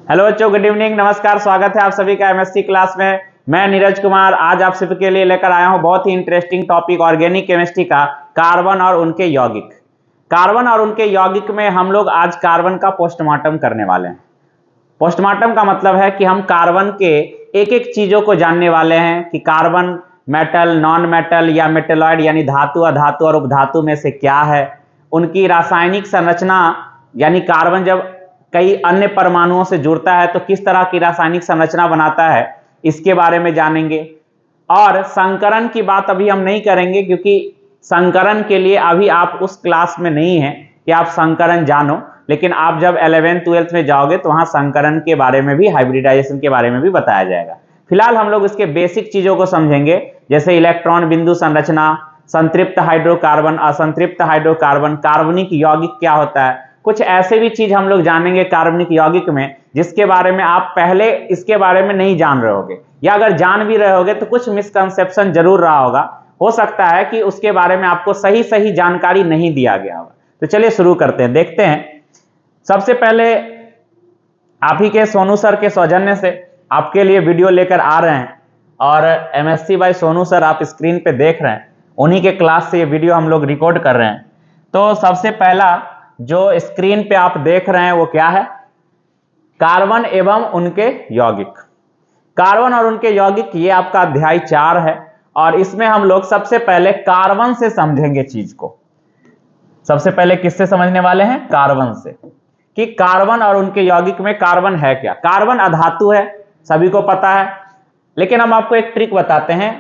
Hello बच्चों, good evening, नमस्कार। स्वागत है आप सभी का एमएससी क्लास में। मैं नीरज कुमार आज आप सभी के लिए लेकर आया हूं बहुत ही इंटरेस्टिंग टॉपिक ऑर्गेनिक केमिस्ट्री का कार्बन और उनके यौगिक। कार्बन और उनके यौगिक में हम लोग आज कार्बन का पोस्टमार्टम करने वाले हैं। पोस्टमार्टम का मतलब है कि हम कार्बन के एक एक चीजों को जानने वाले हैं कि कार्बन मेटल, नॉन मेटल या मेटेलॉइड यानी धातु, अधातु और उपधातु में से क्या है, उनकी रासायनिक संरचना यानी कार्बन जब कई अन्य परमाणुओं से जुड़ता है तो किस तरह की रासायनिक संरचना बनाता है, इसके बारे में जानेंगे। और संकरण की बात अभी हम नहीं करेंगे क्योंकि संकरण के लिए अभी आप उस क्लास में नहीं हैं कि आप संकरण जानो, लेकिन आप जब 11th 12th में जाओगे तो वहां संकरण के बारे में भी, हाइब्रिडाइजेशन के बारे में भी बताया जाएगा। फिलहाल हम लोग इसके बेसिक चीजों को समझेंगे, जैसे इलेक्ट्रॉन बिंदु संरचना, संतृप्त हाइड्रोकार्बन, असंतृप्त हाइड्रोकार्बन, कार्बनिक यौगिक क्या होता है, कुछ ऐसे भी चीज हम लोग जानेंगे कार्बनिक यौगिक में जिसके बारे में आप पहले इसके बारे में नहीं जान रहे होगे, या अगर जान भी रहे होगे तो कुछ मिसकंसेप्शन जरूर रहा होगा। हो सकता है कि उसके बारे में आपको सही सही जानकारी नहीं दिया गया होगा। तो चलिए शुरू करते हैं, देखते हैं। सबसे पहले आप ही के सोनू सर के सौजन्य से आपके लिए वीडियो लेकर आ रहे हैं, और एमएससी बाय सोनू सर आप स्क्रीन पे देख रहे हैं, उन्हीं के क्लास से ये वीडियो हम लोग रिकॉर्ड कर रहे हैं। तो सबसे पहला जो स्क्रीन पे आप देख रहे हैं वो क्या है? कार्बन एवं उनके यौगिक। कार्बन और उनके यौगिक, ये आपका अध्याय 4 है, और इसमें हम लोग सबसे पहले कार्बन से समझेंगे चीज को। सबसे पहले किससे समझने वाले हैं? कार्बन से, कि कार्बन और उनके यौगिक में कार्बन है क्या। कार्बन अधातु है, सभी को पता है, लेकिन हम आपको एक ट्रिक बताते हैं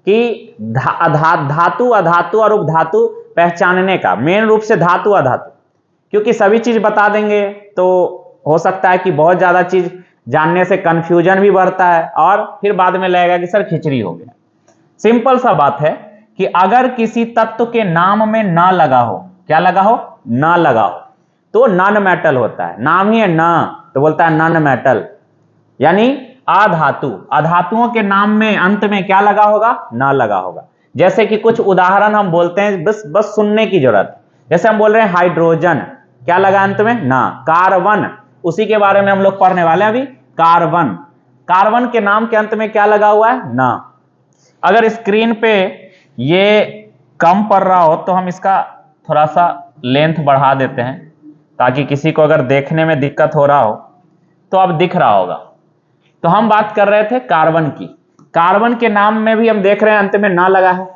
कि धातु, अधातु और उपधातु पहचानने का। मेन रूप से धातु अधातु, क्योंकि सभी चीज बता देंगे तो हो सकता है कि बहुत ज्यादा चीज जानने से कंफ्यूजन भी बढ़ता है और फिर बाद में लगेगा कि सर खिचड़ी हो गया। सिंपल सा बात है कि अगर किसी तत्व के नाम में ना लगा हो, क्या लगा हो? ना लगा हो, तो नॉन मेटल होता है। नाम ही है ना, तो बोलता है नॉन मेटल, यानी अधातु। अधातुओं के नाम में अंत में क्या लगा होगा? ना लगा होगा। जैसे कि कुछ उदाहरण हम बोलते हैं, बस सुनने की जरूरत। जैसे हम बोल रहे हैं हाइड्रोजन, क्या लगा अंत में? ना। कार्बन, उसी के बारे में हम लोग पढ़ने वाले हैं अभी। कार्बन, कार्बन के नाम के अंत में क्या लगा हुआ है? ना। अगर स्क्रीन पे ये कम पड़ रहा हो तो हम इसका थोड़ा सा लेंथ बढ़ा देते हैं, ताकि किसी को अगर देखने में दिक्कत हो रहा हो तो अब दिख रहा होगा। तो हम बात कर रहे थे कार्बन की। कार्बन के नाम में भी हम देख रहे हैं अंत में ना लगा है।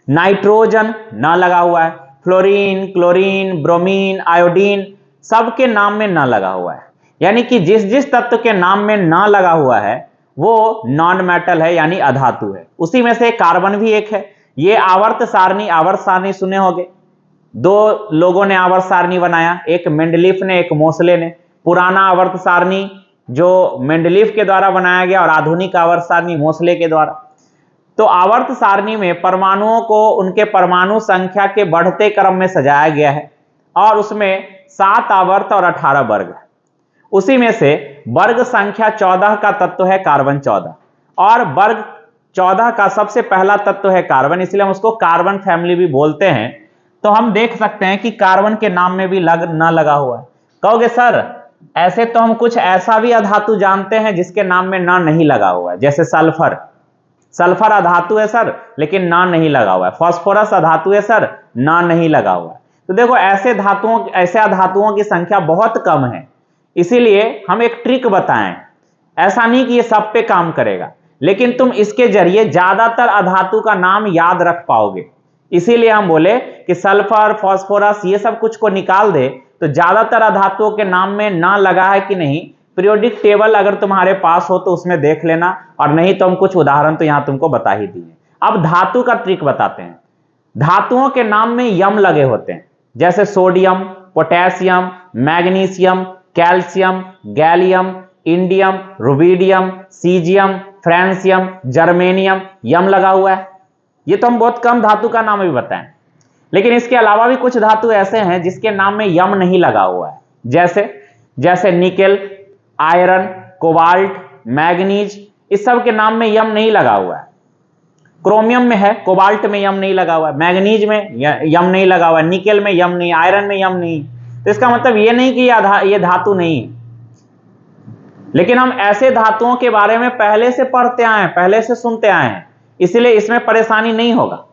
नाइट्रोजन ना लगा हुआ है, फ्लोरीन, क्लोरीन, ब्रोमीन, आयोडीन, सबके नाम में ना लगा हुआ है। यानी कि जिस जिस तत्व के नाम में ना लगा हुआ है वो नॉन मेटल है, यानी अधातु है। उसी में से कार्बन भी एक है। ये आवर्त सारणी सुने होंगे। दो लोगों ने आवर्त सारणी बनाया, एक मेंडलीफ ने, एक मोसले ने। पुराना आवर्त सारणी जो मेंडलीफ के द्वारा बनाया गया और आधुनिक आवर्त सारणी मोसले के द्वारा। तो आवर्त सारणी में परमाणुओं को उनके परमाणु संख्या के बढ़ते क्रम में सजाया गया है, और उसमें 7 आवर्त और 18 वर्ग है। उसी में से वर्ग संख्या 14 का तत्व है कार्बन 14, और वर्ग 14 का सबसे पहला तत्व है कार्बन, इसलिए हम उसको कार्बन फैमिली भी बोलते हैं। तो हम देख सकते हैं कि कार्बन के नाम में भी ना लगा हुआ है। कहोगे सर ऐसे तो हम कुछ ऐसा भी अधातु जानते हैं जिसके नाम में ना नहीं लगा हुआ है, जैसे सल्फर। सल्फर अधातु है सर, लेकिन ना नहीं लगा हुआ है। फास्फोरस अधातु है सर, ना नहीं लगा हुआ है। तो देखो ऐसे अधातुओं की संख्या बहुत कम है, इसीलिए हम एक ट्रिक बताएं। ऐसा नहीं कि ये सब पे काम करेगा, लेकिन तुम इसके जरिए ज्यादातर अधातु का नाम याद रख पाओगे। इसीलिए हम बोले कि सल्फर, फास्फोरस, ये सब कुछ को निकाल दे तो ज्यादातर अधातुओं के नाम में ना लगा है कि नहीं, पीरियोडिक टेबल अगर तुम्हारे पास हो तो उसमें देख लेना, और नहीं तो हम कुछ उदाहरण तो यहां तुमको बता ही दिए। अब धातु का ट्रिक बताते हैं। धातुओं के नाम में यम लगे होते हैं, जैसे sodium, potassium, magnesium, calcium, gallium, indium, rubidium, caesium, francium, germanium, यम लगा हुआ है। ये तो हम बहुत कम धातु का नाम भी बताएं, लेकिन इसके अलावा भी कुछ धातु ऐसे हैं जिसके नाम में यम नहीं लगा हुआ है, जैसे निकेल, आयरन, कोबाल्ट, मैग्नीज, इस सब के नाम में यम नहीं लगा हुआ है। क्रोमियम में है, कोबाल्ट में यम नहीं लगा हुआ है, मैग्नीज में यम नहीं लगा हुआ है, निकेल में यम नहीं, आयरन में यम नहीं। तो इसका मतलब ये नहीं कि ये धातु नहीं है। लेकिन हम ऐसे धातुओं के बारे में पहले से पढ़ते आए हैं, पहले से सुनते आए हैं, इसलिए इसमें परेशानी नहीं होगा।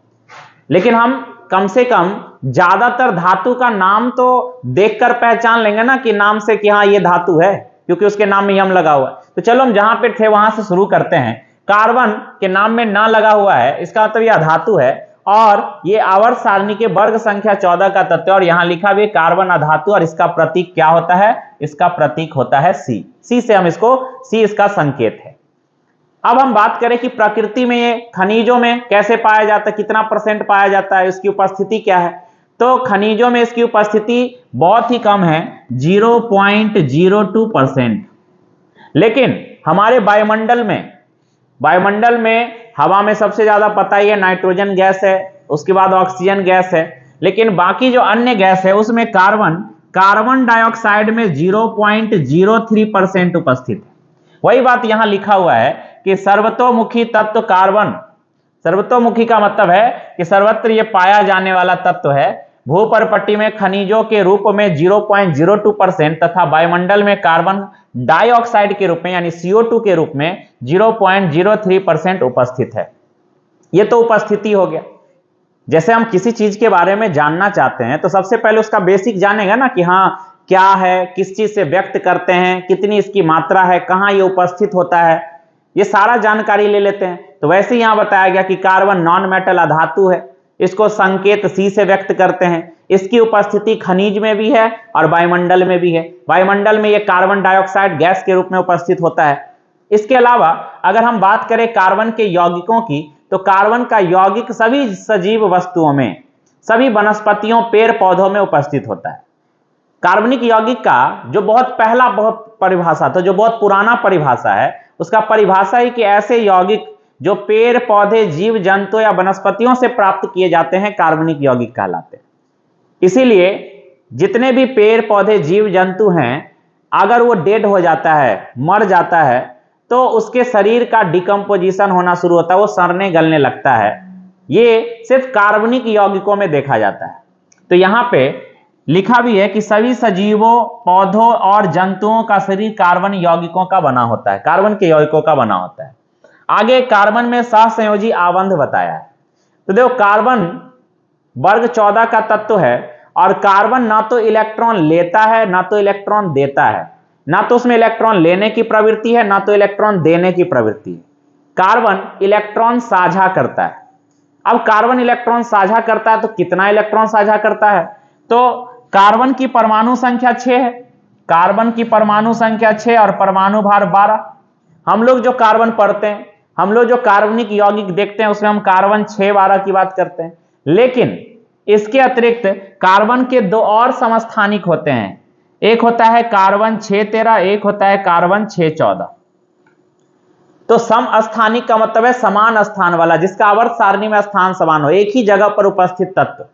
लेकिन हम कम से कम ज्यादातर धातु का नाम तो देखकर पहचान लेंगे ना कि नाम से कि हाँ ये धातु है, क्योंकि उसके नाम में यम लगा हुआ है। तो चलो हम जहां पे थे वहां से शुरू करते हैं। कार्बन के नाम में ना लगा हुआ है, इसका मतलब यह धातु है और ये आवर्त सारणी के वर्ग संख्या 14 का तत्व है। और यहां लिखा भी कार्बन अधातु, और इसका प्रतीक क्या होता है? इसका प्रतीक होता है सी। सी से हम इसको, सी इसका संकेत है। अब हम बात करें कि प्रकृति में ये खनिजों में कैसे पाया जाता है, कितना % पाया जाता है, इसकी उपस्थिति क्या है? तो खनिजों में इसकी उपस्थिति बहुत ही कम है, 0.02%। लेकिन हमारे वायुमंडल में हवा में सबसे ज्यादा पता ही है नाइट्रोजन गैस है, उसके बाद ऑक्सीजन गैस है। लेकिन बाकी जो अन्य गैस है उसमें कार्बन डाइऑक्साइड में 0.03% उपस्थित है। वही बात यहां लिखा हुआ है कि सर्वतोमुखी तत्व कार्बन, सर्वतोमुखी का मतलब है कि सर्वत्र यह पाया जाने वाला तत्व है। भूपर्पट्टी में खनिजों के रूप में 0.02% तथा वायुमंडल में कार्बन डाइऑक्साइड के रूप में यानी CO2 के रूप में 0.03% उपस्थित है। यह तो उपस्थिति हो गया। जैसे हम किसी चीज के बारे में जानना चाहते हैं तो सबसे पहले उसका बेसिक जानेगा ना कि हाँ क्या है, किस चीज से व्यक्त करते हैं, कितनी इसकी मात्रा है, कहां ये उपस्थित होता है, ये सारा जानकारी ले लेते हैं। तो वैसे ही यहां बताया गया कि कार्बन नॉन मेटल अधातु है, इसको संकेत सी से व्यक्त करते हैं। इसकी उपस्थिति खनिज में भी है और वायुमंडल में भी है। वायुमंडल में यह कार्बन डाइऑक्साइड गैस के रूप में उपस्थित होता है। इसके अलावा अगर हम बात करें कार्बन के यौगिकों की, तो कार्बन का यौगिक सभी सजीव वस्तुओं में, सभी वनस्पतियों, पेड़ पौधों में उपस्थित होता है। कार्बनिक यौगिक का जो बहुत परिभाषा था, जो बहुत पुराना परिभाषा है, उसका परिभाषा है कि ऐसे यौगिक जो पेड़ पौधे, जीव जंतु या वनस्पतियों से प्राप्त किए जाते हैं कार्बनिक यौगिक कहलाते हैं। इसीलिए जितने भी पेड़ पौधे, जीव जंतु हैं, अगर वो डेड हो जाता है, मर जाता है, तो उसके शरीर का डिकम्पोजिशन होना शुरू होता है, वो सड़ने गलने लगता है। ये सिर्फ कार्बनिक यौगिकों में देखा जाता है। तो यहां पे लिखा भी है कि सभी सजीवों, पौधों और जंतुओं का शरीर कार्बन यौगिकों का बना होता है, कार्बन के यौगिकों का बना होता है। आगे कार्बन में सहसंयोजी आबंध बताया है। तो देखो कार्बन वर्ग 14 का तत्व है और कार्बन ना तो इलेक्ट्रॉन लेता है ना तो इलेक्ट्रॉन देता है, ना तो उसमें इलेक्ट्रॉन लेने की प्रवृत्ति है ना तो इलेक्ट्रॉन देने की प्रवृत्ति है। कार्बन इलेक्ट्रॉन साझा करता है। अब कार्बन इलेक्ट्रॉन साझा करता है तो कितना इलेक्ट्रॉन साझा करता है? तो कार्बन की परमाणु संख्या 6 है, कार्बन की परमाणु संख्या 6 और परमाणु भार 12। हम लोग जो कार्बन पढ़ते हैं, हम लोग जो कार्बनिक यौगिक देखते हैं, उसमें हम कार्बन 6-12 की बात करते हैं। लेकिन इसके अतिरिक्त कार्बन के दो और समस्थानिक होते हैं, एक होता है कार्बन 6-13, एक होता है कार्बन 6-14। तो समस्थानिक का मतलब है समान स्थान वाला, जिसका आवर्त सारणी में स्थान समान हो, एक ही जगह पर उपस्थित तत्व।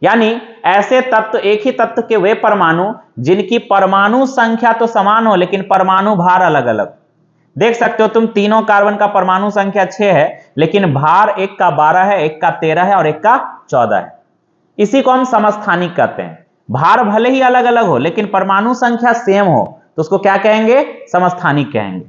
यानी ऐसे तत्व, एक ही तत्व के वे परमाणु जिनकी परमाणु संख्या तो समान हो लेकिन परमाणु भार अलग अलग। देख सकते हो तुम, तीनों कार्बन का परमाणु संख्या 6 है लेकिन भार एक का 12 है, एक का 13 है और एक का 14 है। इसी को हम समस्थानिक कहते हैं। भार भले ही अलग अलग हो लेकिन परमाणु संख्या सेम हो तो उसको क्या कहेंगे? समस्थानिक कहेंगे।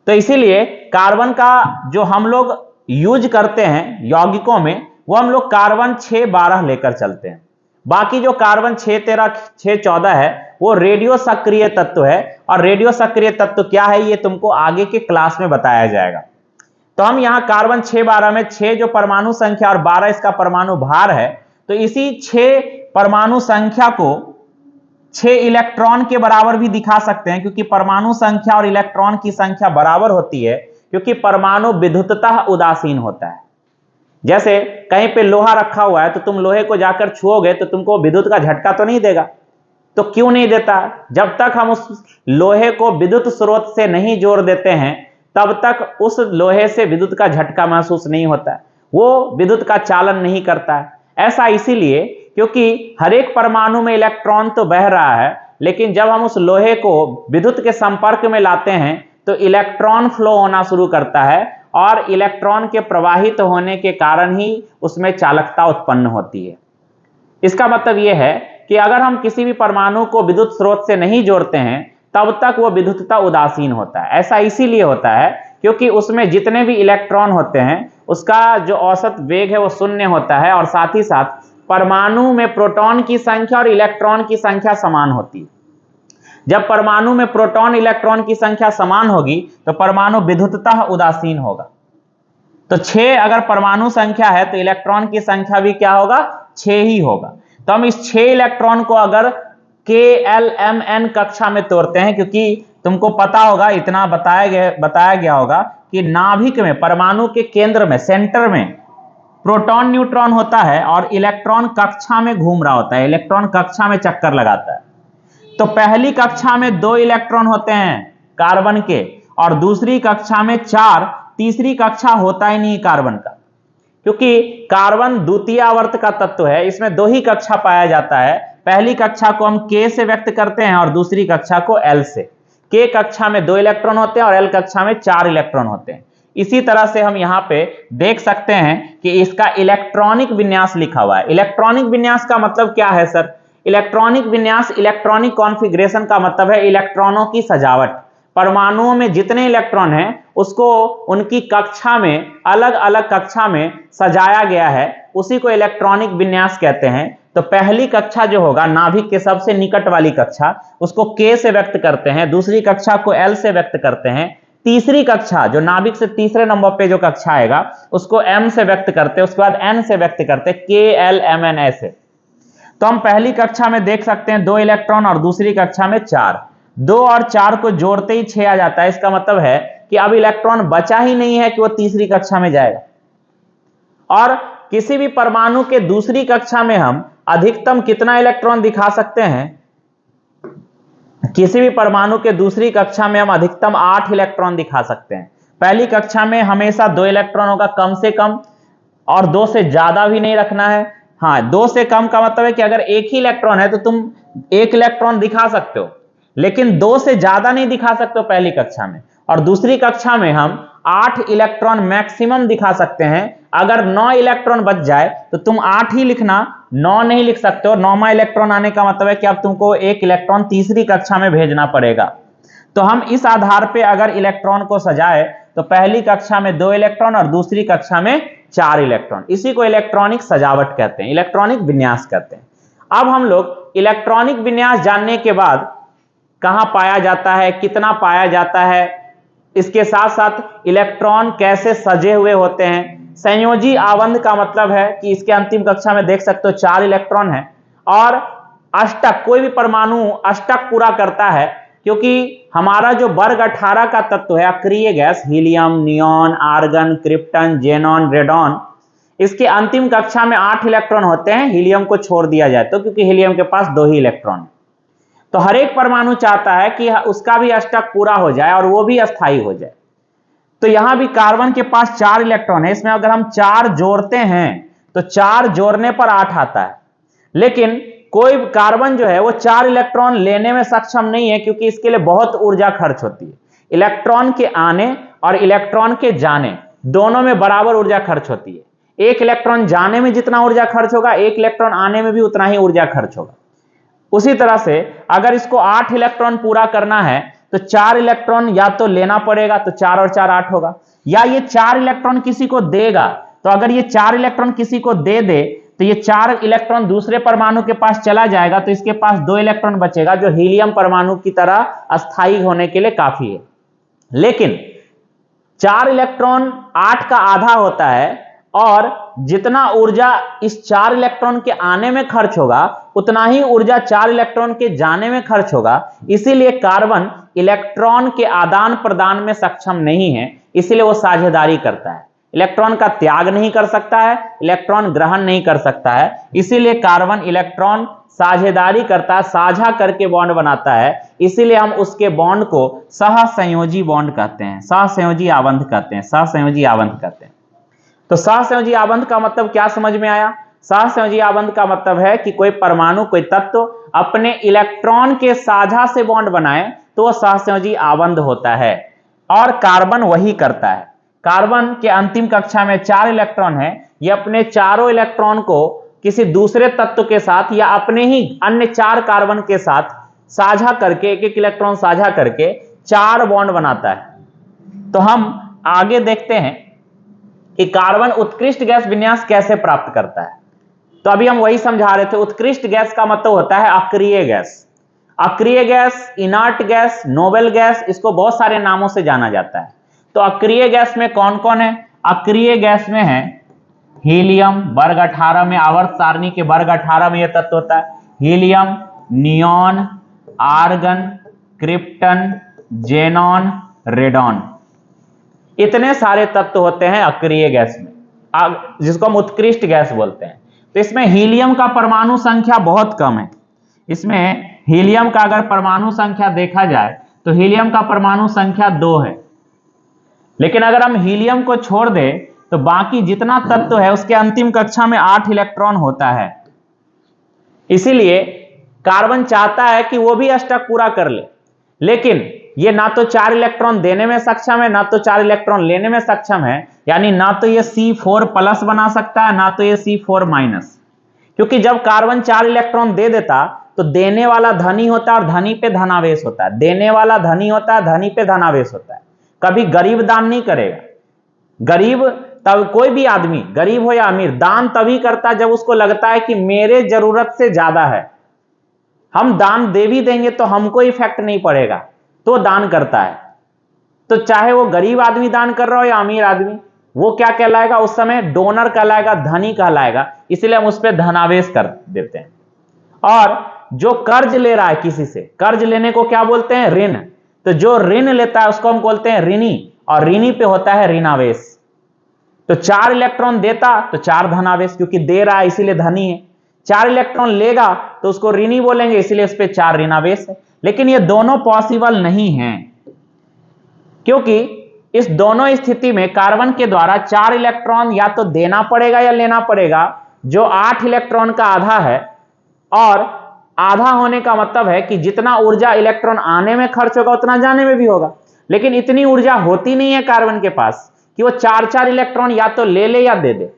तो इसीलिए कार्बन का जो हम लोग यूज करते हैं यौगिकों में, वो हम लोग कार्बन 6-12 लेकर चलते हैं। बाकी जो कार्बन 6-13, 6-14 है वो रेडियो सक्रिय तत्व है। और रेडियो सक्रिय तत्व क्या है ये तुमको आगे के क्लास में बताया जाएगा। तो हम यहां कार्बन 6-12 में 6 जो परमाणु संख्या और 12 इसका परमाणु भार है, तो इसी 6 परमाणु संख्या को 6 इलेक्ट्रॉन के बराबर भी दिखा सकते हैं, क्योंकि परमाणु संख्या और इलेक्ट्रॉन की संख्या बराबर होती है, क्योंकि परमाणु विद्युततः उदासीन होता है। जैसे कहीं पे लोहा रखा हुआ है तो तुम लोहे को जाकर छुओगे तो तुमको विद्युत का झटका तो नहीं देगा। तो क्यों नहीं देता? जब तक हम उस लोहे को विद्युत स्रोत से नहीं जोड़ देते हैं तब तक उस लोहे से विद्युत का झटका महसूस नहीं होता है, वो विद्युत का चालन नहीं करता है। ऐसा इसीलिए क्योंकि हर एक परमाणु में इलेक्ट्रॉन तो बह रहा है, लेकिन जब हम उस लोहे को विद्युत के संपर्क में लाते हैं तो इलेक्ट्रॉन फ्लो होना शुरू करता है और इलेक्ट्रॉन के प्रवाहित होने के कारण ही उसमें चालकता उत्पन्न होती है। इसका मतलब यह है कि अगर हम किसी भी परमाणु को विद्युत स्रोत से नहीं जोड़ते हैं तब तक वो विद्युतता उदासीन होता है। ऐसा इसीलिए होता है क्योंकि उसमें जितने भी इलेक्ट्रॉन होते हैं उसका जो औसत वेग है वो शून्य होता है, और साथ ही साथ परमाणु में प्रोटॉन की संख्या और इलेक्ट्रॉन की संख्या समान होती है। जब परमाणु में प्रोटॉन इलेक्ट्रॉन की संख्या समान होगी तो परमाणु विद्युतता उदासीन होगा। तो 6 अगर परमाणु संख्या है तो इलेक्ट्रॉन की संख्या भी क्या होगा, 6 ही होगा। तो हम इस 6 इलेक्ट्रॉन को अगर KLMN कक्षा में तोड़ते हैं, क्योंकि तुमको पता होगा, इतना बताया गया होगा कि नाभिक में, परमाणु के केंद्र में, सेंटर में प्रोटॉन न्यूट्रॉन होता है और इलेक्ट्रॉन कक्षा में घूम रहा होता है, इलेक्ट्रॉन कक्षा में चक्कर लगाता है। तो पहली कक्षा में 2 इलेक्ट्रॉन होते हैं कार्बन के और दूसरी कक्षा में 4, तीसरी कक्षा होता ही नहीं कार्बन का, क्योंकि कार्बन द्वितीय आवर्त का तत्व है, इसमें 2 ही कक्षा पाया जाता है। पहली कक्षा को हम K से व्यक्त करते हैं और दूसरी कक्षा को L से। K कक्षा में 2 इलेक्ट्रॉन होते हैं और L कक्षा में 4 इलेक्ट्रॉन होते हैं। इसी तरह से हम यहां पे देख सकते हैं कि इसका इलेक्ट्रॉनिक विन्यास लिखा हुआ है। इलेक्ट्रॉनिक विन्यास का मतलब क्या है सर? इलेक्ट्रॉनिक विन्यास, इलेक्ट्रॉनिक कॉन्फ़िगरेशन का मतलब है इलेक्ट्रॉनों की सजावट। परमाणुओं में जितने इलेक्ट्रॉन हैं उसको उनकी कक्षा में, अलग अलग कक्षा में सजाया गया है, उसी को इलेक्ट्रॉनिक विन्यास कहते हैं। तो पहली कक्षा जो होगा, नाभिक के सबसे निकट वाली कक्षा, उसको K से व्यक्त करते हैं, दूसरी कक्षा को L से व्यक्त करते हैं, तीसरी कक्षा जो नाभिक से तीसरे नंबर पे जो कक्षा आएगा उसको M से व्यक्त करते हैं, उसके बाद N से व्यक्त करते हैं, KLMN ऐसे। तो हम पहली कक्षा में देख सकते हैं 2 इलेक्ट्रॉन और दूसरी कक्षा में 4। 2 और 4 को जोड़ते ही 6 आ जाता है। इसका मतलब है कि अब इलेक्ट्रॉन बचा ही नहीं है कि वो तीसरी कक्षा में जाएगा। और किसी भी परमाणु के दूसरी कक्षा में हम अधिकतम कितना इलेक्ट्रॉन दिखा सकते हैं? किसी भी परमाणु के दूसरी कक्षा में हम अधिकतम 8 इलेक्ट्रॉन दिखा सकते हैं। पहली कक्षा में हमेशा 2 इलेक्ट्रॉन होगा कम से कम, और 2 से ज्यादा भी नहीं रखना है। हाँ, 2 से कम का मतलब है कि अगर 1 ही इलेक्ट्रॉन है तो तुम 1 इलेक्ट्रॉन दिखा सकते हो, लेकिन 2 से ज्यादा नहीं दिखा सकते हो पहली कक्षा में। और दूसरी कक्षा में हम 8 इलेक्ट्रॉन मैक्सिमम दिखा सकते हैं। अगर 9 इलेक्ट्रॉन बच जाए तो तुम 8 ही लिखना, 9 नहीं लिख सकते हो। 9वां इलेक्ट्रॉन आने का मतलब है कि अब तुमको 1 इलेक्ट्रॉन तीसरी कक्षा में भेजना पड़ेगा। तो हम इस आधार पे अगर इलेक्ट्रॉन को सजाए तो पहली कक्षा में 2 इलेक्ट्रॉन और दूसरी कक्षा में 4 इलेक्ट्रॉन। इसी को इलेक्ट्रॉनिक सजावट कहते हैं, इलेक्ट्रॉनिक विन्यास कहते हैं। अब हम लोग इलेक्ट्रॉनिक विन्यास जानने के बाद कहां पाया जाता है, कितना पाया जाता है, इसके साथ साथ इलेक्ट्रॉन कैसे सजे हुए होते हैं। संयोजी आबंध का मतलब है कि इसके अंतिम कक्षा में देख सकते हो 4 इलेक्ट्रॉन है और अष्टक, कोई भी परमाणु अष्टक पूरा करता है, क्योंकि हमारा जो वर्ग 18 का तत्व है अक्रिय gas, helium, neon, argon, krypton, xenon, radon, इसके अंतिम कक्षा में 8 इलेक्ट्रॉन होते हैं, हीलियम को छोड़ दिया जाए तो, क्योंकि हीलियम के पास 2 ही इलेक्ट्रॉन है। तो हर एक परमाणु चाहता है कि उसका भी अष्टक पूरा हो जाए और वो भी अस्थायी हो जाए। तो यहां भी कार्बन के पास 4 इलेक्ट्रॉन है, इसमें अगर हम 4 जोड़ते हैं तो 4 जोड़ने पर 8 आता है, लेकिन कोई कार्बन जो है वो 4 इलेक्ट्रॉन लेने में सक्षम नहीं है, क्योंकि इसके लिए बहुत ऊर्जा खर्च होती है। इलेक्ट्रॉन के आने और इलेक्ट्रॉन के जाने दोनों में बराबर ऊर्जा खर्च होती है। 1 इलेक्ट्रॉन जाने में जितना ऊर्जा खर्च होगा, 1 इलेक्ट्रॉन आने में भी उतना ही ऊर्जा खर्च होगा। उसी तरह से अगर इसको 8 इलेक्ट्रॉन पूरा करना है तो 4 इलेक्ट्रॉन या तो लेना पड़ेगा, तो 4 और 4 8 होगा, या ये 4 इलेक्ट्रॉन किसी को देगा। तो अगर ये 4 इलेक्ट्रॉन किसी को दे दे तो ये 4 इलेक्ट्रॉन दूसरे परमाणु के पास चला जाएगा, तो इसके पास 2 इलेक्ट्रॉन बचेगा, जो हीलियम परमाणु की तरह अस्थायी होने के लिए काफी है। लेकिन 4 इलेक्ट्रॉन 8 का आधा होता है, और जितना ऊर्जा इस 4 इलेक्ट्रॉन के आने में खर्च होगा उतना ही ऊर्जा 4 इलेक्ट्रॉन के जाने में खर्च होगा। इसीलिए कार्बन इलेक्ट्रॉन के आदान प्रदान में सक्षम नहीं है, इसीलिए वो साझेदारी करता है। इलेक्ट्रॉन का त्याग नहीं कर सकता है, इलेक्ट्रॉन ग्रहण नहीं कर सकता है, इसीलिए कार्बन इलेक्ट्रॉन साझेदारी करता है, साझा करके बॉन्ड बनाता है। इसीलिए हम उसके बॉन्ड को सहसंयोजी बॉन्ड कहते हैं, सहसंयोजी आबंध कहते हैं, सहसंयोजी आबंध कहते हैं। तो सहसंयोजी आबंध का मतलब क्या समझ में आया? सहसंयोजी आबंध का मतलब है कि कोई परमाणु, कोई तत्व अपने इलेक्ट्रॉन के साझा से बॉन्ड बनाए तो वह सहसंयोजी आबंध होता है, और कार्बन वही करता है। कार्बन के अंतिम कक्षा में 4 इलेक्ट्रॉन है, ये अपने चारों इलेक्ट्रॉन को किसी दूसरे तत्व के साथ या अपने ही अन्य 4 कार्बन के साथ साझा करके, एक एक इलेक्ट्रॉन साझा करके 4 बॉन्ड बनाता है। तो हम आगे देखते हैं कि कार्बन उत्कृष्ट गैस विन्यास कैसे प्राप्त करता है। तो अभी हम वही समझा रहे थे, उत्कृष्ट गैस का मतलब होता है अक्रिय गैस। अक्रिय gas, inert gas, noble gas, इसको बहुत सारे नामों से जाना जाता है। तो अक्रिय गैस में कौन कौन है? अक्रिय गैस में है हीलियम, वर्ग 18 में, आवर्त सारणी के वर्ग 18 में यह तत्व होता है। Helium, neon, argon, krypton, xenon, radon, इतने सारे तत्व होते हैं अक्रिय गैस में, जिसको हम उत्कृष्ट गैस बोलते हैं। तो इसमें हीलियम का परमाणु संख्या बहुत कम है। इसमें हीलियम का अगर परमाणु संख्या देखा जाए तो हीलियम का परमाणु संख्या 2 है। लेकिन अगर हम हीलियम को छोड़ दें तो बाकी जितना तत्व है उसके अंतिम कक्षा में 8 इलेक्ट्रॉन होता है। इसीलिए कार्बन चाहता है कि वो भी अष्टक पूरा कर ले, लेकिन ये ना तो 4 इलेक्ट्रॉन देने में सक्षम है, ना तो 4 इलेक्ट्रॉन लेने में सक्षम है। यानी ना तो ये C4+ बना सकता है, ना तो ये C4-, क्योंकि जब कार्बन 4 इलेक्ट्रॉन दे देता तो देने वाला धनी होता है और धनी पे धनावेश होता है, देने वाला धनी होता है, धनी पे धनावेश होता है। कभी गरीब दान नहीं करेगा। गरीब तब, कोई भी आदमी गरीब हो या अमीर, दान तभी करता है जब उसको लगता है कि मेरे जरूरत से ज्यादा है। हम दान दे भी देंगे तो हमको इफेक्ट नहीं पड़ेगा, तो दान करता है। तो चाहे वो गरीब आदमी दान कर रहा हो या अमीर आदमी, वो क्या कहलाएगा उस समय? डोनर कहलाएगा, धनी कहलाएगा। इसलिए हम उस पर धनावेश कर देते हैं। और जो कर्ज ले रहा है किसी से, कर्ज लेने को क्या बोलते हैं? ऋण। तो जो ऋण लेता है उसको हम बोलते हैं ऋणी, और ऋणी पे होता है ऋणावेश। तो 4 इलेक्ट्रॉन देता तो 4 धनावेश, क्योंकि दे रहा है इसीलिए धनी है। 4 इलेक्ट्रॉन लेगा तो उसको ऋणी बोलेंगे, इसलिए उस पर 4 ऋणावेश है। लेकिन ये दोनों पॉसिबल नहीं है, क्योंकि इस दोनों स्थिति में कार्बन के द्वारा 4 इलेक्ट्रॉन या तो देना पड़ेगा या लेना पड़ेगा, जो 8 इलेक्ट्रॉन का आधा है। और आधा होने का मतलब है कि जितना ऊर्जा इलेक्ट्रॉन आने में खर्च होगा उतना जाने में भी होगा। लेकिन इतनी ऊर्जा होती नहीं है कार्बन के पास कि वो 4-4 इलेक्ट्रॉन या तो ले ले या दे दे।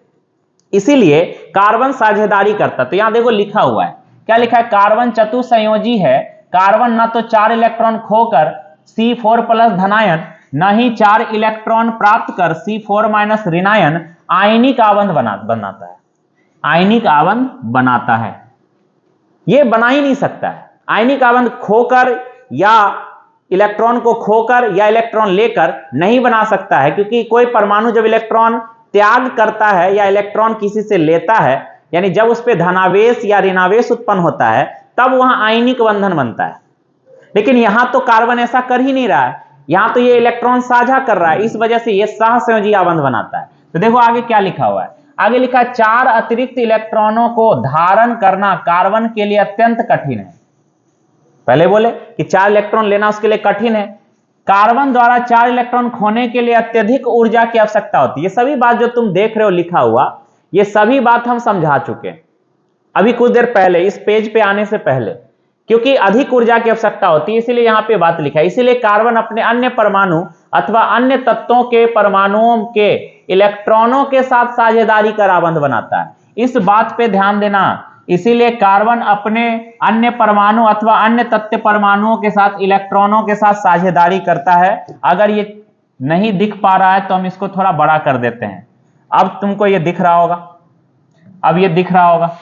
इसीलिए कार्बन साझेदारी करता। तो यहां देखो लिखा हुआ है, क्या लिखा है? कार्बन चतुसंयोजी है। कार्बन ना तो 4 इलेक्ट्रॉन खोकर C4+ धनायन, न ही 4 इलेक्ट्रॉन प्राप्त कर C4- ऋणायन आयनिक आबंध बनाता है। आयनिक आबंध बनाता है, ये बना ही नहीं सकता है। आयनिक आबंध खोकर या इलेक्ट्रॉन को खोकर या इलेक्ट्रॉन लेकर नहीं बना सकता है, क्योंकि कोई परमाणु जब इलेक्ट्रॉन त्याग करता है या इलेक्ट्रॉन किसी से लेता है, यानी जब उस पर धनावेश या ऋणावेश उत्पन्न होता है, तब वहां आयनिक बंधन बनता है। लेकिन यहां तो कार्बन ऐसा कर ही नहीं रहा है, यहां तो ये इलेक्ट्रॉन साझा कर रहा है, इस वजह से ये सहसंयोजी आबंध बनाता है। तो देखो आगे क्या लिखा हुआ है। आगे लिखा है 4 अतिरिक्त इलेक्ट्रॉनों को धारण करना कार्बन के लिए अत्यंत कठिन है। पहले बोले कि 4 इलेक्ट्रॉन लेना उसके लिए कठिन है। कार्बन द्वारा 4 इलेक्ट्रॉन खोने के लिए अत्यधिक ऊर्जा की आवश्यकता होती है। ये सभी बात जो तुम देख रहे हो लिखा हुआ, ये सभी बात हम समझा चुके हैं अभी कुछ देर पहले, इस पेज पे आने से पहले, क्योंकि अधिक ऊर्जा की आवश्यकता होती है, इसीलिए यहां पे बात लिखा है। इसीलिए कार्बन अपने अन्य परमाणु अथवा अन्य तत्वों के परमाणुओं के इलेक्ट्रॉनों के साथ साझेदारी कर आबंध बनाता है। इस बात पे ध्यान देना। इसीलिए कार्बन अपने अन्य परमाणु अथवा अन्य तत्व परमाणुओं के साथ इलेक्ट्रॉनों के साथ साझेदारी करता है। अगर ये नहीं दिख पा रहा है तो हम इसको थोड़ा बड़ा कर देते हैं। अब तुमको ये दिख रहा होगा, अब ये दिख रहा होगा।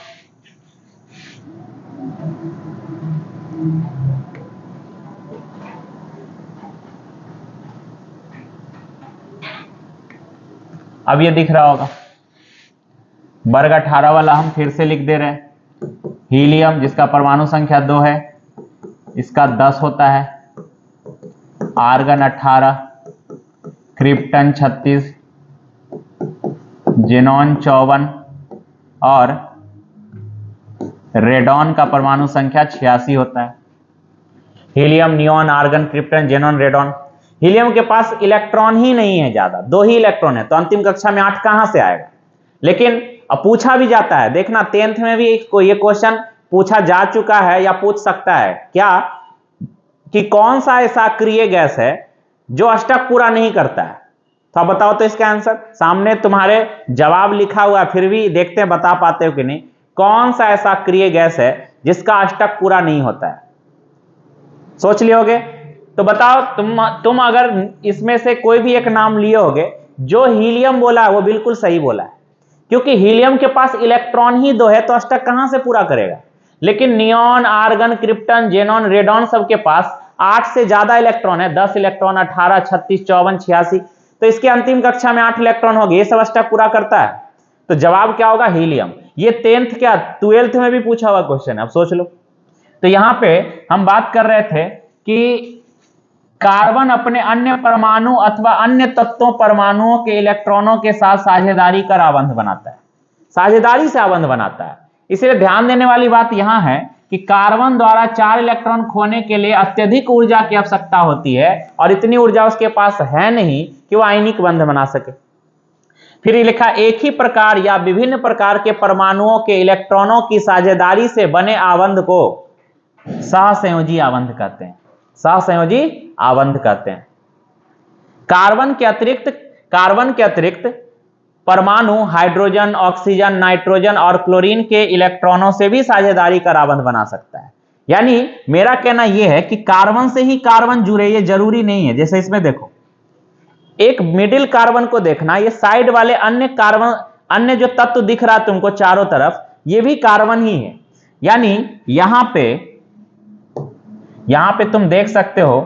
अब ये दिख रहा होगा। वर्ग 18 वाला हम फिर से लिख दे रहे हैं। हीलियम जिसका परमाणु संख्या 2 है, इसका 10 होता है। आर्गन 18, क्रिप्टन 36, जेनॉन 54 और रेडॉन का परमाणु संख्या 86 होता है। Helium, neon, argon, krypton, xenon, radon. Helium के पास इलेक्ट्रॉन ही नहीं है ज्यादा, 2 ही इलेक्ट्रॉन है, तो अंतिम कक्षा में 8 कहां से आएगा? लेकिन अब पूछा भी जाता है, देखना 10th में भी ये क्वेश्चन पूछा जा चुका है या पूछ सकता है क्या, कि कौन सा ऐसा अक्रिय गैस है जो अष्टक पूरा नहीं करता है? तो आप बताओ तो इसका आंसर। सामने तुम्हारे जवाब लिखा हुआ है, फिर भी देखते हैं बता पाते हो कि नहीं। कौन सा ऐसा अक्रिय गैस है जिसका अष्टक पूरा नहीं होता है? सोच लियोगे? तो बताओ तुम अगर इसमें से कोई भी एक नाम लिए होगे, जो हीलियम बोला है वो बिल्कुल सही बोला है, क्योंकि हीलियम के पास इलेक्ट्रॉन ही 2 है, तो अष्टक कहां से पूरा करेगा। लेकिन neon, argon, krypton, xenon, radon सबके पास 8 से ज्यादा इलेक्ट्रॉन है, 10 इलेक्ट्रॉन, 18, 36, 54, 86, तो इसके अंतिम कक्षा में 8 इलेक्ट्रॉन होगी, ये सब अष्टक पूरा करता है। तो जवाब क्या होगा? हीलियम। ये 10th क्या 12th में भी पूछा हुआ क्वेश्चन है, अब सोच लो। तो यहां पे हम बात कर रहे थे कि कार्बन अपने अन्य परमाणु अथवा अन्य तत्वों परमाणुओं के इलेक्ट्रॉनों के साथ साझेदारी कर आबंध बनाता है, साझेदारी से आबंध बनाता है। इसलिए ध्यान देने वाली बात यहां है कि कार्बन द्वारा 4 इलेक्ट्रॉन खोने के लिए अत्यधिक ऊर्जा की आवश्यकता होती है, और इतनी ऊर्जा उसके पास है नहीं कि वह आयनिक बंध बना सके। फिर लिखा, एक ही प्रकार या विभिन्न प्रकार के परमाणुओं के इलेक्ट्रॉनों की साझेदारी से बने आबंध को सहसंयोजी आबंध कहते हैं, सहसंयोजी आबंध कहते हैं। कार्बन के अतिरिक्त परमाणु हाइड्रोजन, ऑक्सीजन, नाइट्रोजन और क्लोरीन के इलेक्ट्रॉनों से भी साझेदारी कर आबंध बना सकता है। यानी मेरा कहना यह है कि कार्बन से ही कार्बन जुड़े, ये जरूरी नहीं है। जैसे इसमें देखो, एक मिडिल कार्बन को देखना, ये साइड वाले अन्य कार्बन, अन्य जो तत्व दिख रहा है तुमको चारों तरफ, ये भी कार्बन ही है। यानी यहां पे तुम देख सकते हो,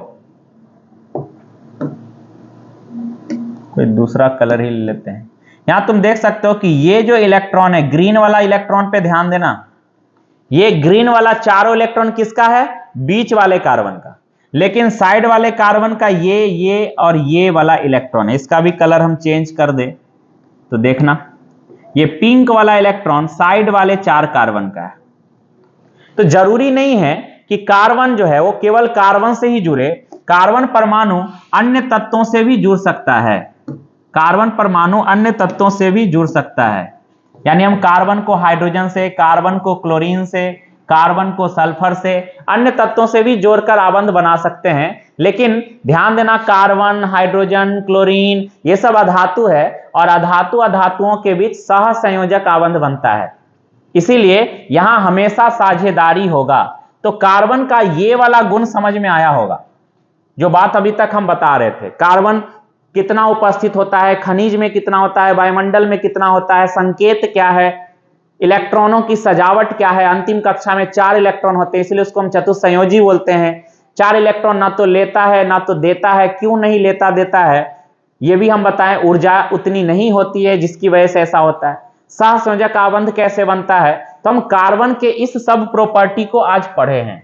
कोई दूसरा कलर ही ले लेते हैं। यहां तुम देख सकते हो कि ये जो इलेक्ट्रॉन है, ग्रीन वाला इलेक्ट्रॉन पे ध्यान देना, ये ग्रीन वाला चारों इलेक्ट्रॉन किसका है? बीच वाले कार्बन का। लेकिन साइड वाले कार्बन का ये और ये वाला इलेक्ट्रॉन है। इसका भी कलर हम चेंज कर दे तो देखना, ये पिंक वाला इलेक्ट्रॉन साइड वाले 4 कार्बन का है। तो जरूरी नहीं है कि कार्बन जो है वो केवल कार्बन से ही जुड़े, कार्बन परमाणु अन्य तत्वों से भी जुड़ सकता है, कार्बन परमाणु अन्य तत्वों से भी जुड़ सकता है। यानी हम कार्बन को हाइड्रोजन से, कार्बन को क्लोरीन से, कार्बन को सल्फर से, अन्य तत्वों से भी जोड़कर आबंध बना सकते हैं। लेकिन ध्यान देना, कार्बन, हाइड्रोजन, क्लोरीन ये सब अधातु है, और अधातुओं के बीच सहसंयोजक आबंध बनता है, इसीलिए यहां हमेशा साझेदारी होगा। तो कार्बन का ये वाला गुण समझ में आया होगा, जो बात अभी तक हम बता रहे थे। कार्बन कितना उपस्थित होता है, खनिज में कितना होता है, वायुमंडल में कितना होता है, संकेत क्या है, इलेक्ट्रॉनों की सजावट क्या है। अंतिम कक्षा में 4 इलेक्ट्रॉन होते हैं, इसलिए उसको हम चतुस्संयोजी बोलते हैं। 4 इलेक्ट्रॉन ना तो लेता है ना तो देता है। क्यों नहीं लेता देता है यह भी हम बताएं। ऊर्जा उतनी नहीं होती है जिसकी वजह से ऐसा होता है। सहसंयोजक आबंध कैसे बनता है, तो हम कार्बन के इस सब प्रॉपर्टी को आज पढ़े हैं।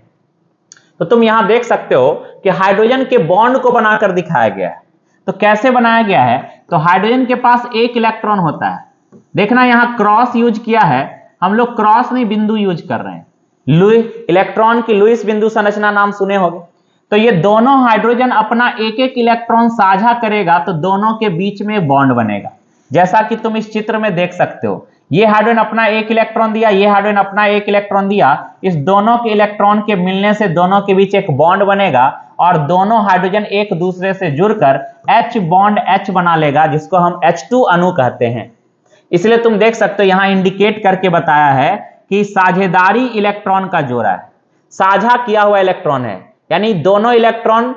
तो तुम यहां देख सकते हो कि हाइड्रोजन के बॉन्ड को बनाकर दिखाया गया है। तो कैसे बनाया गया है, तो हाइड्रोजन के पास 1 इलेक्ट्रॉन होता है। देखना यहां क्रॉस यूज किया है, हम लोग क्रॉस नहीं बिंदु यूज कर रहे हैं। इलेक्ट्रॉन की लुईस बिंदु संरचना नाम सुने होंगे। तो ये दोनों हाइड्रोजन अपना 1-1 इलेक्ट्रॉन साझा करेगा, तो दोनों के बीच में बॉन्ड बनेगा। जैसा कि तुम इस चित्र में देख सकते हो, ये हाइड्रोजन अपना 1 इलेक्ट्रॉन दिया, ये हाइड्रोजन अपना 1 इलेक्ट्रॉन दिया। इस दोनों के इलेक्ट्रॉन के मिलने से दोनों के बीच एक बॉन्ड बनेगा, और दोनों हाइड्रोजन एक दूसरे से जुड़कर H बॉन्ड H बना लेगा, जिसको हम H2 अणु कहते हैं। इसलिए तुम देख सकते हो यहां इंडिकेट करके बताया है कि साझेदारी इलेक्ट्रॉन का जोड़ा है, साझा किया हुआ इलेक्ट्रॉन है। यानी दोनों इलेक्ट्रॉन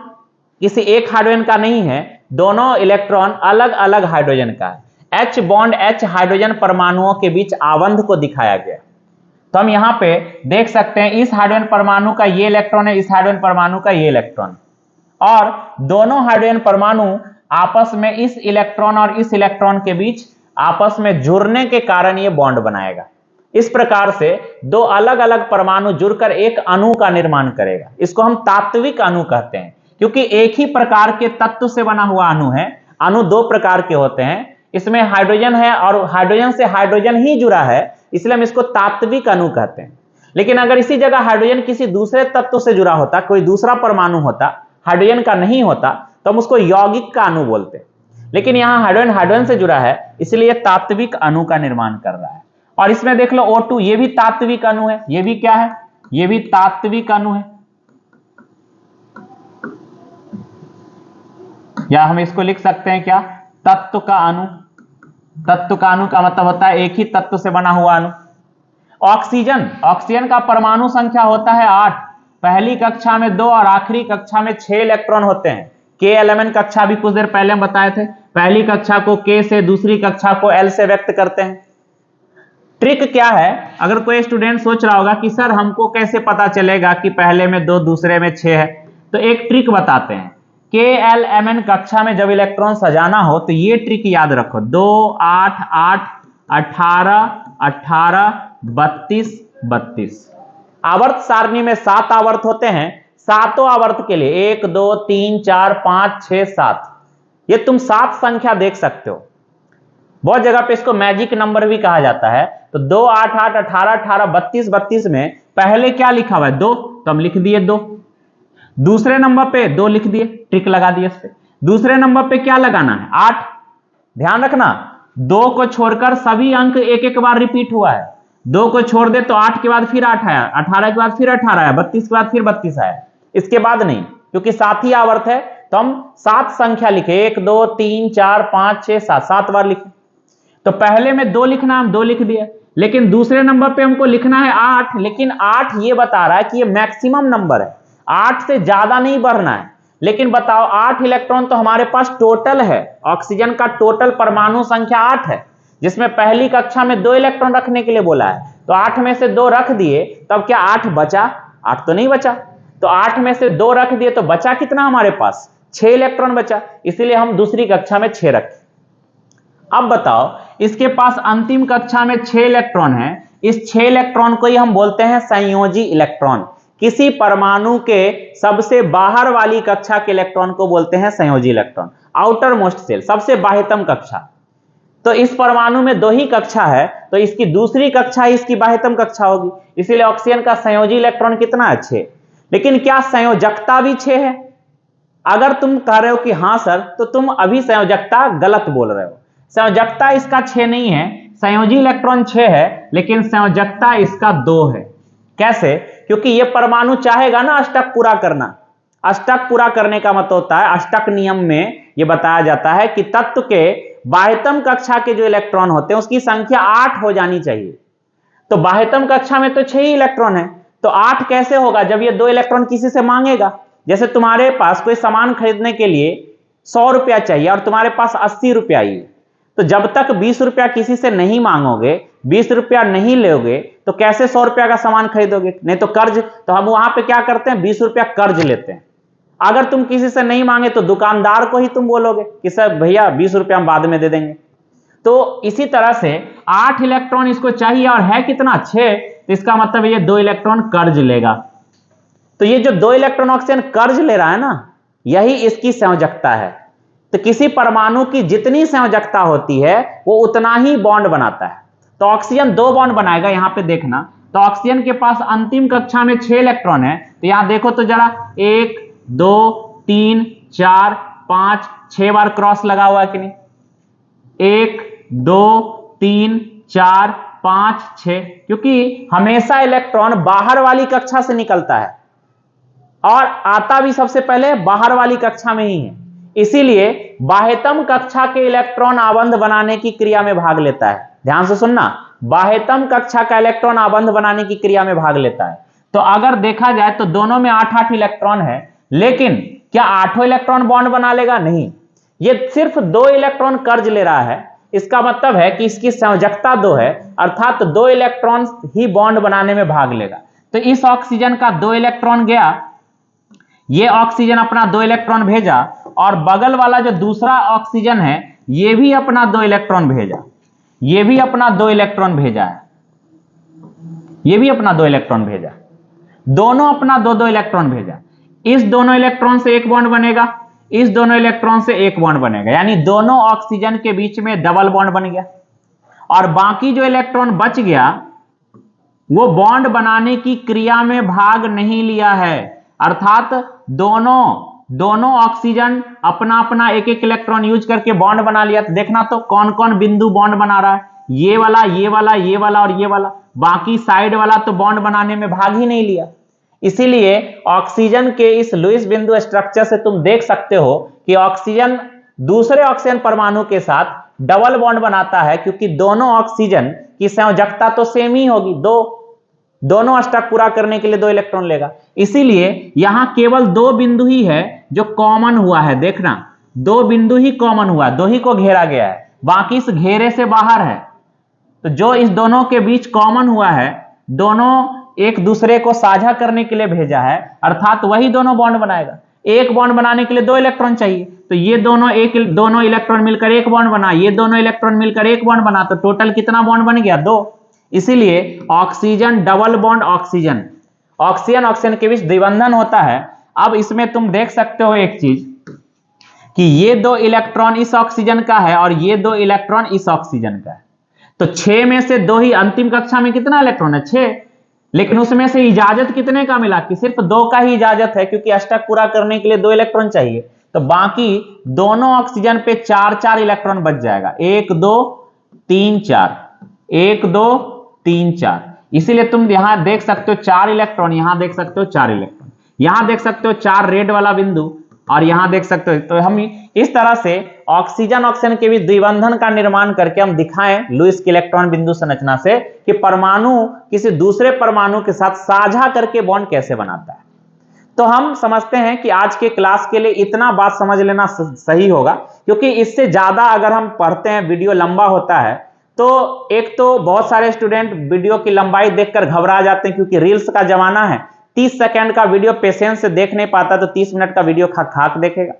किसी एक हाइड्रोजन का नहीं है, दोनों इलेक्ट्रॉन अलग अलग हाइड्रोजन का है। H बॉन्ड H हाइड्रोजन परमाणुओं के बीच आबंध को दिखाया गया। तो हम यहां पे देख सकते हैं, इस हाइड्रोजन परमाणु का ये इलेक्ट्रॉन है, इस हाइड्रोजन परमाणु का ये इलेक्ट्रॉन, और दोनों हाइड्रोजन परमाणु आपस में इस इलेक्ट्रॉन और इस इलेक्ट्रॉन के बीच आपस में जुड़ने के कारण ये बॉन्ड बनाएगा। इस प्रकार से 2 अलग अलग परमाणु जुड़कर एक अणु का निर्माण करेगा। इसको हम तात्विक अणु कहते हैं, क्योंकि एक ही प्रकार के तत्व से बना हुआ अणु है। अणु 2 प्रकार के होते हैं, इसमें हाइड्रोजन है और हाइड्रोजन से हाइड्रोजन ही जुड़ा है, इसलिए हम इसको तात्विक अणु कहते हैं। लेकिन अगर इसी जगह हाइड्रोजन किसी दूसरे तत्व से जुड़ा होता, कोई दूसरा परमाणु होता, हाइड्रोजन का नहीं होता, तो हम उसको यौगिक का अणु बोलते। लेकिन यहां हाइड्रोजन हाइड्रोजन से जुड़ा है, इसलिए तात्विक अणु का निर्माण कर रहा है। और इसमें देख लो O2, ये भी तात्विक अणु है। ये भी क्या है, ये भी तात्विक अणु है। या हम इसको लिख सकते हैं क्या, तत्व का अणु। तत्व का अणु का मतलब होता है एक ही तत्व से बना हुआ अणु। ऑक्सीजन का परमाणु संख्या होता है 8, पहली कक्षा में 2 और आखिरी कक्षा में 6 इलेक्ट्रॉन होते हैं। K-L-M-N कक्षा भी कुछ देर पहले हम बताए थे। पहली कक्षा को K से, दूसरी कक्षा को L से व्यक्त करते हैं। ट्रिक क्या है? अगर कोई स्टूडेंट सोच रहा होगा कि सर हमको कैसे पता चलेगा कि पहले में 2 दूसरे में 6 है, तो एक ट्रिक बताते हैं। K-L-M-N कक्षा में जब इलेक्ट्रॉन सजाना हो तो ये ट्रिक याद रखो। 2 8 8 18 18 32 32। आवर्त सारणी में 7 आवर्त होते हैं। सातों आवर्त के लिए 1 2 3 4 5 6 7, ये तुम 7 संख्या देख सकते हो। बहुत जगह पे इसको मैजिक नंबर भी कहा जाता है। तो 2 8 8 18 18 32 32 में पहले क्या लिखा हुआ है? 2, तो हम लिख दिए 2। दूसरे नंबर पे 2 लिख दिए, ट्रिक लगा दिए इस पे। दूसरे नंबर पे क्या लगाना है? 8। ध्यान रखना, 2 को छोड़कर सभी अंक एक एक बार रिपीट हुआ है। 2 को छोड़ दे तो 8 के बाद फिर 8 आया, 18 के बाद फिर 18 आया, 32 के बाद फिर 32 आया। इसके बाद नहीं, क्योंकि 7 ही आवर्त है तो हम 7 संख्या लिखे। 1 2 3 4 5 6 7, 7 बार लिखे। तो पहले में 2 लिखना, हम 2 लिख दिए। लेकिन दूसरे नंबर पे हमको लिखना है 8, लेकिन 8 ये बता रहा है कि ये मैक्सिमम नंबर है, 8 से ज्यादा नहीं बढ़ना है। लेकिन बताओ 8 इलेक्ट्रॉन तो हमारे पास टोटल है, ऑक्सीजन का टोटल परमाणु संख्या 8 है, जिसमें पहली कक्षा में 2 इलेक्ट्रॉन रखने के लिए बोला है। तो 8 में से 2 रख दिए, तब क्या 8 बचा? 8 तो नहीं बचा। तो 8 में से 2 रख दिए तो बचा कितना हमारे पास? 6 इलेक्ट्रॉन बचा। इसीलिए हम दूसरी कक्षा में 6 रखें। अब बताओ, इसके पास अंतिम कक्षा में 6 इलेक्ट्रॉन है। इस 6 इलेक्ट्रॉन को ही हम बोलते हैं संयोजी इलेक्ट्रॉन। किसी परमाणु के सबसे बाहर वाली कक्षा के इलेक्ट्रॉन को बोलते हैं संयोजी इलेक्ट्रॉन। आउटर मोस्ट शेल, सबसे बाह्यतम कक्षा। तो इस परमाणु में 2 ही कक्षा है, तो इसकी दूसरी कक्षा ही इसकी बाह्यतम कक्षा होगी। इसीलिए ऑक्सीजन का संयोजी इलेक्ट्रॉन कितना है? 6। लेकिन क्या संयोजकता भी 6 है? अगर तुम कह रहे हो कि हां सर, तो तुम अभी संयोजकता गलत बोल रहे हो। संयोजकता इसका 6 नहीं है, संयोजी इलेक्ट्रॉन 6 है, लेकिन संयोजकता इसका 2 है। कैसे? क्योंकि यह परमाणु चाहेगा ना अष्टक पूरा करना। अष्टक पूरा करने का मतलब होता है, अष्टक नियम में यह बताया जाता है कि तत्व के बाह्यतम कक्षा के जो इलेक्ट्रॉन होते हैं उसकी संख्या 8 हो जानी चाहिए। तो बाह्यतम कक्षा में तो 6 ही इलेक्ट्रॉन है, तो 8 कैसे होगा जब ये 2 इलेक्ट्रॉन किसी से मांगेगा? जैसे तुम्हारे पास कोई सामान खरीदने के लिए 100 रुपया चाहिए और तुम्हारे पास 80 रुपया ही, तो जब तक 20 रुपया किसी से नहीं मांगोगे, 20 रुपया नहीं लोगे, तो कैसे 100 रुपया का सामान खरीदोगे? नहीं तो कर्ज। तो हम वहां पे क्या करते हैं? 20 रुपया कर्ज लेते हैं। अगर तुम किसी से नहीं मांगे तो दुकानदार को ही तुम बोलोगे कि सर भैया 20 रुपया हम बाद में दे देंगे। तो इसी तरह से 8 इलेक्ट्रॉन इसको चाहिए और है कितना? 6। तो इसका मतलब ये 2 इलेक्ट्रॉन कर्ज लेगा। तो ये जो 2 इलेक्ट्रॉन ऑक्सीजन कर्ज ले रहा है ना, यही इसकी संयोजकता है। तो किसी परमाणु की जितनी संयोजकता होती है वो उतना ही बॉन्ड बनाता है। तो ऑक्सीजन 2 बॉन्ड बनाएगा। यहां पे देखना, तो ऑक्सीजन के पास अंतिम कक्षा में 6 इलेक्ट्रॉन है। तो यहां देखो तो जरा, 1 2 3 4 5 6 बार क्रॉस लगा हुआ है कि नहीं? 1 2 3 4 5 6, क्योंकि हमेशा इलेक्ट्रॉन बाहर वाली कक्षा से निकलता है और आता भी सबसे पहले बाहर वाली कक्षा में ही है। इसीलिए बाह्यतम कक्षा के इलेक्ट्रॉन आबंध बनाने की क्रिया में भाग लेता है। ध्यान से सुनना, बाह्यतम कक्षा का इलेक्ट्रॉन आबंध बनाने की क्रिया में भाग लेता है। तो अगर देखा जाए तो दोनों में 8-8 इलेक्ट्रॉन है, लेकिन क्या 8 इलेक्ट्रॉन बॉन्ड बना लेगा? नहीं, ये सिर्फ 2 इलेक्ट्रॉन कर्ज ले रहा है। इसका मतलब है कि इसकी संयोजकता 2 है, अर्थात 2 इलेक्ट्रॉन ही बॉन्ड बनाने में भाग लेगा। तो इस ऑक्सीजन का 2 इलेक्ट्रॉन गया, ये ऑक्सीजन अपना 2 इलेक्ट्रॉन भेजा, और बगल वाला जो दूसरा ऑक्सीजन है ये भी अपना 2 इलेक्ट्रॉन भेजा, ये भी अपना 2 इलेक्ट्रॉन भेजा है, ये भी अपना 2 इलेक्ट्रॉन भेजा, दोनों अपना 2-2 इलेक्ट्रॉन भेजा। इस दोनों इलेक्ट्रॉन से एक बॉन्ड बनेगा, इस दोनों इलेक्ट्रॉन से एक बॉन्ड बनेगा, यानी दोनों ऑक्सीजन के बीच में डबल बॉन्ड बन गया। और बाकी जो इलेक्ट्रॉन बच गया वो बॉन्ड बनाने की क्रिया में भाग नहीं लिया है, अर्थात दोनों ऑक्सीजन अपना अपना एक एक इलेक्ट्रॉन यूज करके बॉन्ड बना लिया। तो देखना तो कौन कौन बिंदु बॉन्ड बना रहा है, ये वाला, ये वाला, ये वाला और ये वाला। बाकी साइड वाला तो बॉन्ड बनाने में भाग ही नहीं लिया। इसीलिए ऑक्सीजन के इस लुईस बिंदु स्ट्रक्चर से तुम देख सकते हो कि ऑक्सीजन दूसरे ऑक्सीजन परमाणु के साथ डबल बॉन्ड बनाता है, क्योंकि दोनों ऑक्सीजन की संयोजकता तो सेम ही होगी, 2। दोनों अष्टक पूरा करने के लिए 2 इलेक्ट्रॉन लेगा। इसीलिए यहां केवल 2 बिंदु ही है जो कॉमन हुआ है। देखना 2 बिंदु ही कॉमन हुआ, 2 ही को घेरा गया है, बाकी इस घेरे से बाहर है। तो जो इस दोनों के बीच कॉमन हुआ है, दोनों एक दूसरे को साझा करने के लिए भेजा है, अर्थात वही दोनों बॉन्ड बनाएगा। एक बॉन्ड बनाने के लिए 2 इलेक्ट्रॉन चाहिए, तो ये दोनों इलेक्ट्रॉन मिलकर एक बॉन्ड बना, ये दोनों इलेक्ट्रॉन मिलकर एक बॉन्ड बना, तो टोटल कितना बॉन्ड बन गया? 2। इसीलिए oxygen double bond oxygen, oxygen oxygen के बीच द्विबंधन होता है। अब इसमें तुम देख सकते हो एक चीज कि ये 2 इलेक्ट्रॉन इस ऑक्सीजन का है और ये 2 इलेक्ट्रॉन इस ऑक्सीजन का है। तो 6 में से 2 ही, अंतिम कक्षा में कितना इलेक्ट्रॉन है? 6। लेकिन उसमें से इजाजत कितने का मिला? कि सिर्फ 2 का ही इजाजत है, क्योंकि अष्टक पूरा करने के लिए 2 इलेक्ट्रॉन चाहिए। तो बाकी दोनों ऑक्सीजन पे 4-4 इलेक्ट्रॉन बच जाएगा। 1 2 3 4, 1 2 3 4। इसीलिए तुम यहां देख सकते हो 4 इलेक्ट्रॉन, यहां देख सकते हो 4 इलेक्ट्रॉन, यहां देख सकते हो 4 रेड वाला बिंदु, और यहां देख सकते हो। तो हम इस तरह से ऑक्सीजन ऑक्सीजन के बीच द्विबंधन का निर्माण करके हम दिखाएं लुईस की इलेक्ट्रॉन बिंदु संरचना से कि परमाणु किसी दूसरे परमाणु के साथ साझा करके बॉन्ड कैसे बनाता है। तो हम समझते हैं कि आज के क्लास के लिए इतना बात समझ लेना सही होगा, क्योंकि इससे ज्यादा अगर हम पढ़ते हैं वीडियो लंबा होता है। तो एक तो बहुत सारे स्टूडेंट वीडियो की लंबाई देखकर घबरा जाते हैं, क्योंकि रील्स का जमाना है। 30 सेकंड का वीडियो पेशेंस से देख नहीं पाता, तो 30 मिनट का वीडियो खाक देखेगा।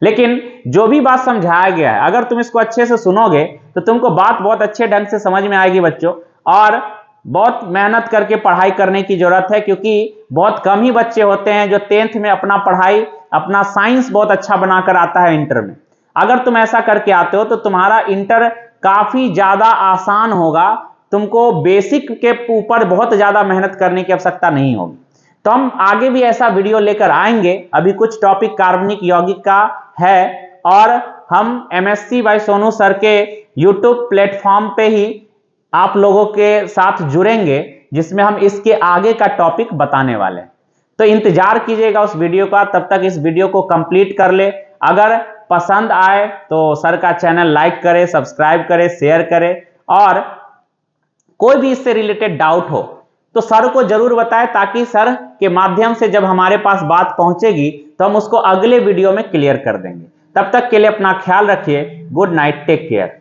लेकिन जो भी बात समझाया गया है, अगर तुम इसको अच्छे से सुनोगे तो तुमको बात बहुत अच्छे ढंग से समझ में आएगी बच्चों। और बहुत मेहनत करके पढ़ाई करने की जरूरत है, क्योंकि बहुत कम ही बच्चे होते हैं जो 10th में अपना पढ़ाई, अपना साइंस बहुत अच्छा बनाकर आता है इंटर में। अगर तुम ऐसा करके आते हो तो तुम्हारा इंटर काफी ज्यादा आसान होगा, तुमको बेसिक के ऊपर बहुत ज्यादा मेहनत करने की आवश्यकता नहीं होगी। तो हम आगे भी ऐसा वीडियो लेकर आएंगे। अभी कुछ टॉपिक कार्बनिक यौगिक का है, और हम एमएससी बाय सोनू सर के यूट्यूब प्लेटफॉर्म पे ही आप लोगों के साथ जुड़ेंगे, जिसमें हम इसके आगे का टॉपिक बताने वाले हैं। तो इंतजार कीजिएगा उस वीडियो का। तब तक इस वीडियो को कंप्लीट कर ले। अगर पसंद आए तो सर का चैनल लाइक करें, सब्सक्राइब करें, शेयर करें, और कोई भी इससे रिलेटेड डाउट हो तो सर को जरूर बताएं, ताकि सर के माध्यम से जब हमारे पास बात पहुंचेगी तो हम उसको अगले वीडियो में क्लियर कर देंगे। तब तक के लिए अपना ख्याल रखिए। Good night, take care.